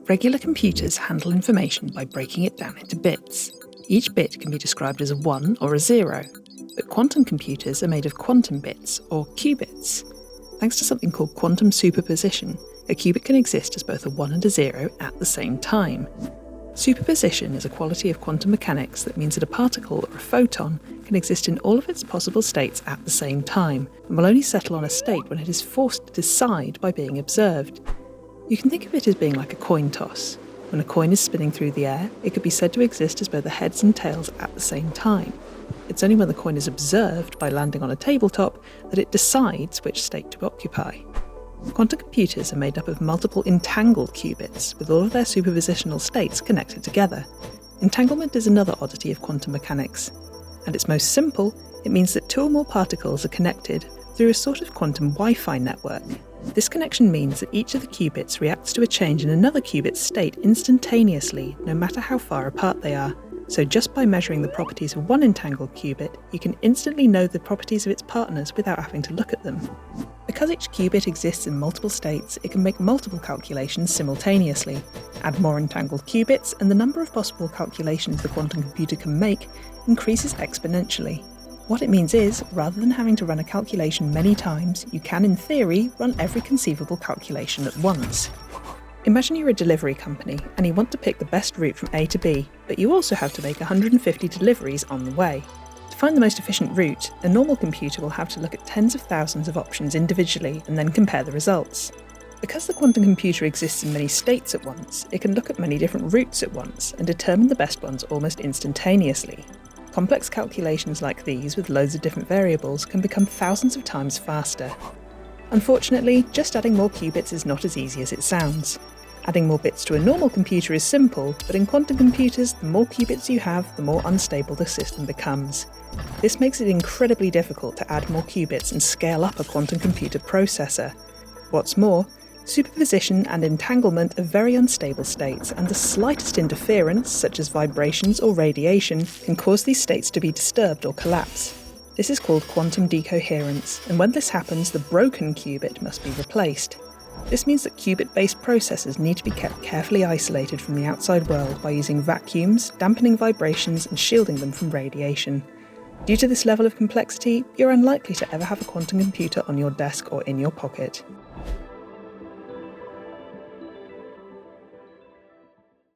Regular computers handle information by breaking it down into bits. Each bit can be described as a 1 or a 0, but quantum computers are made of quantum bits, or qubits. Thanks to something called quantum superposition, a qubit can exist as both a 1 and a 0 at the same time. Superposition is a quality of quantum mechanics that means that a particle or a photon can exist in all of its possible states at the same time, and will only settle on a state when it is forced to decide by being observed. You can think of it as being like a coin toss. When a coin is spinning through the air, it could be said to exist as both the heads and tails at the same time. It's only when the coin is observed by landing on a tabletop that it decides which state to occupy. Quantum computers are made up of multiple entangled qubits, with all of their superpositional states connected together. Entanglement is another oddity of quantum mechanics. At its most simple, it means that two or more particles are connected through a sort of quantum Wi-Fi network. This connection means that each of the qubits reacts to a change in another qubit's state instantaneously, no matter how far apart they are. So just by measuring the properties of one entangled qubit, you can instantly know the properties of its partners without having to look at them. Because each qubit exists in multiple states, it can make multiple calculations simultaneously. Add more entangled qubits, and the number of possible calculations the quantum computer can make increases exponentially. What it means is, rather than having to run a calculation many times, you can, in theory, run every conceivable calculation at once. Imagine you're a delivery company and you want to pick the best route from A to B, but you also have to make 150 deliveries on the way. To find the most efficient route, a normal computer will have to look at tens of thousands of options individually and then compare the results. Because the quantum computer exists in many states at once, it can look at many different routes at once and determine the best ones almost instantaneously. Complex calculations like these with loads of different variables can become thousands of times faster. Unfortunately, just adding more qubits is not as easy as it sounds. Adding more bits to a normal computer is simple, but in quantum computers, the more qubits you have, the more unstable the system becomes. This makes it incredibly difficult to add more qubits and scale up a quantum computer processor. What's more, superposition and entanglement are very unstable states, and the slightest interference, such as vibrations or radiation, can cause these states to be disturbed or collapse. This is called quantum decoherence, and when this happens, the broken qubit must be replaced. This means that qubit-based processors need to be kept carefully isolated from the outside world by using vacuums, dampening vibrations, and shielding them from radiation. Due to this level of complexity, you're unlikely to ever have a quantum computer on your desk or in your pocket.